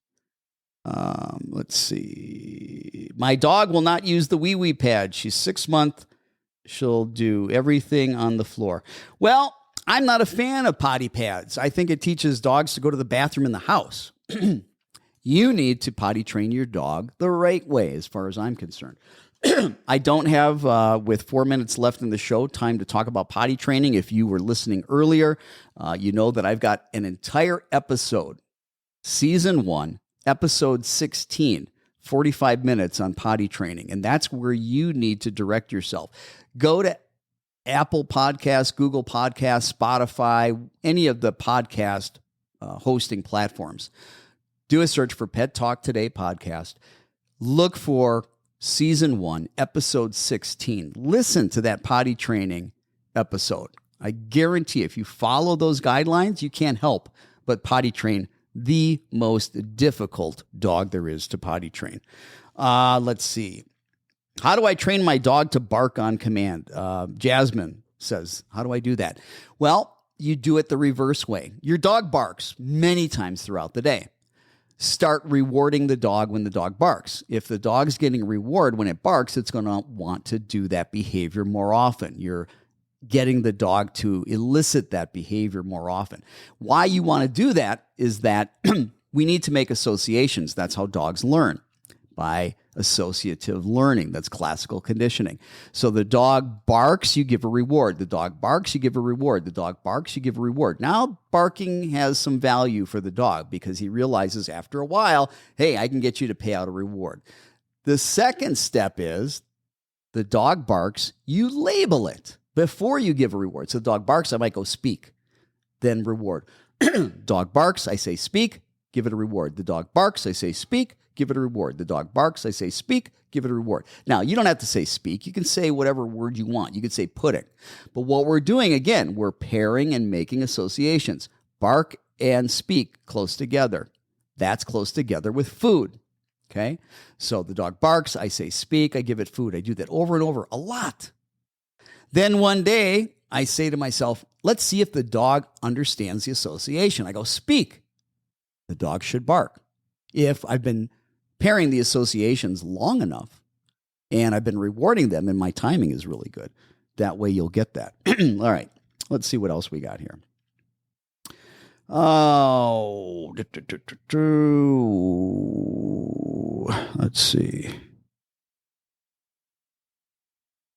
S2: Let's see. My dog will not use the wee-wee pad. She's 6 months. She'll do everything on the floor. Well, I'm not a fan of potty pads. I think it teaches dogs to go to the bathroom in the house. You need to potty train your dog the right way, as far as I'm concerned. I don't have, with 4 minutes left in the show, time to talk about potty training. If you were listening earlier, you know that I've got an entire episode, season 1, episode 16, 45 minutes on potty training. And that's where you need to direct yourself. Go to Apple Podcasts, Google Podcasts, Spotify, any of the podcast hosting platforms. Do a search for Pet Talk Today podcast. Look for season 1, episode 16. Listen to that potty training episode. I guarantee if you follow those guidelines, you can't help but potty train the most difficult dog there is to potty train. Let's see. How do I train my dog to bark on command? Jasmine says, how do I do that? Well, you do it the reverse way. Your dog barks many times throughout the day. Start rewarding the dog when the dog barks. If the dog's getting a reward when it barks, it's going to want to do that behavior more often. You're getting the dog to elicit that behavior more often. Why you want to do that is that we need to make associations. That's how dogs learn, by associative learning. That's classical conditioning. So the dog barks, you give a reward. The dog barks, you give a reward. The dog barks, you give a reward. Now, barking has some value for the dog because he realizes after a while, hey, I can get you to pay out a reward. The second step is the dog barks, you label it before you give a reward. So the dog barks, I might go speak, then reward. Dog barks, I say speak, give it a reward. The dog barks, I say speak, give it a reward. The dog barks, I say speak, give it a reward. Now, you don't have to say speak. You can say whatever word you want. You could say pudding. But what we're doing, again, we're pairing and making associations. Bark and speak close together. That's close together with food. Okay? So the dog barks, I say speak, I give it food. I do that over and over a lot. Then one day, I say to myself, let's see if the dog understands the association. I go, speak. The dog should bark. If I've been pairing the associations long enough and I've been rewarding them and my timing is really good, that way you'll get that. All right, let's see what else we got here. Oh, let's see.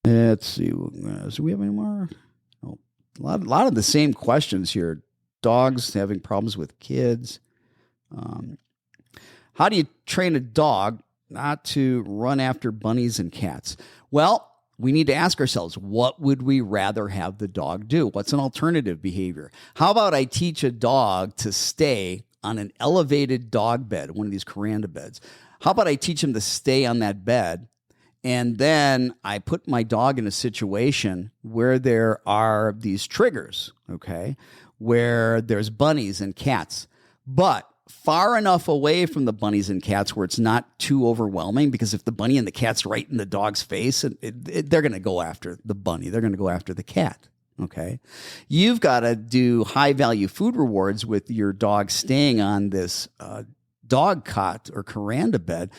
S2: Do we have any more? Oh, a lot of the same questions here. Dogs having problems with kids. How do you train a dog not to run after bunnies and cats? Well, we need to ask ourselves, what would we rather have the dog do? What's an alternative behavior? How about I teach a dog to stay on an elevated dog bed, one of these Kuranda beds? How about I teach him to stay on that bed, and then I put my dog in a situation where there are these triggers, okay, where there's bunnies and cats, but far enough away from the bunnies and cats where it's not too overwhelming, because if the bunny and the cat's right in the dog's face, they're going to go after the bunny. They're going to go after the cat. Okay. You've got to do high value food rewards with your dog staying on this dog cot or Kuranda bed,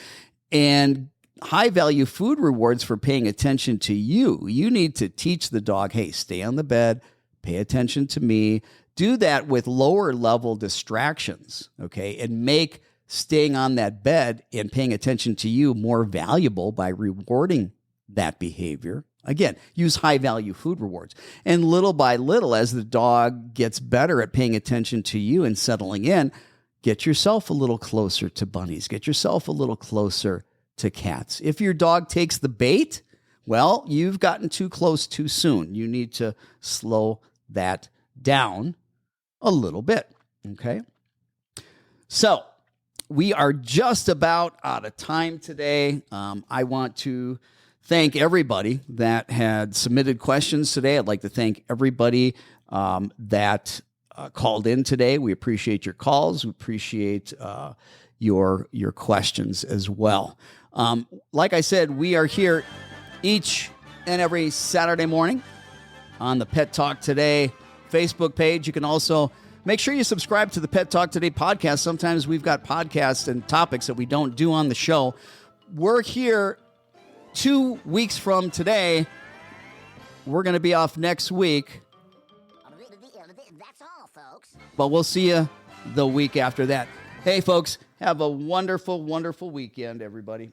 S2: and high value food rewards for paying attention to you. You need to teach the dog, hey, stay on the bed, pay attention to me. Do that with lower level distractions, okay, and make staying on that bed and paying attention to you more valuable by rewarding that behavior. Again, use high value food rewards. And little by little, as the dog gets better at paying attention to you and settling in, get yourself a little closer to bunnies. Get yourself a little closer to cats. If your dog takes the bait, well, you've gotten too close too soon. You need to slow that down a little bit, okay? So we are just about out of time today. I want to thank everybody that had submitted questions today. I'd like to thank everybody that called in today. We appreciate your calls. We appreciate your questions as well. Like I said, we are here each and every Saturday morning on the Pet Talk Today Facebook page. You can also make sure you subscribe to the Pet Talk Today podcast. Sometimes we've got podcasts and topics that we don't do on the show. We're here 2 weeks from today. We're going to be off next week. That's all, folks. But we'll see you the week after that. Hey, folks, have a wonderful, wonderful weekend, everybody.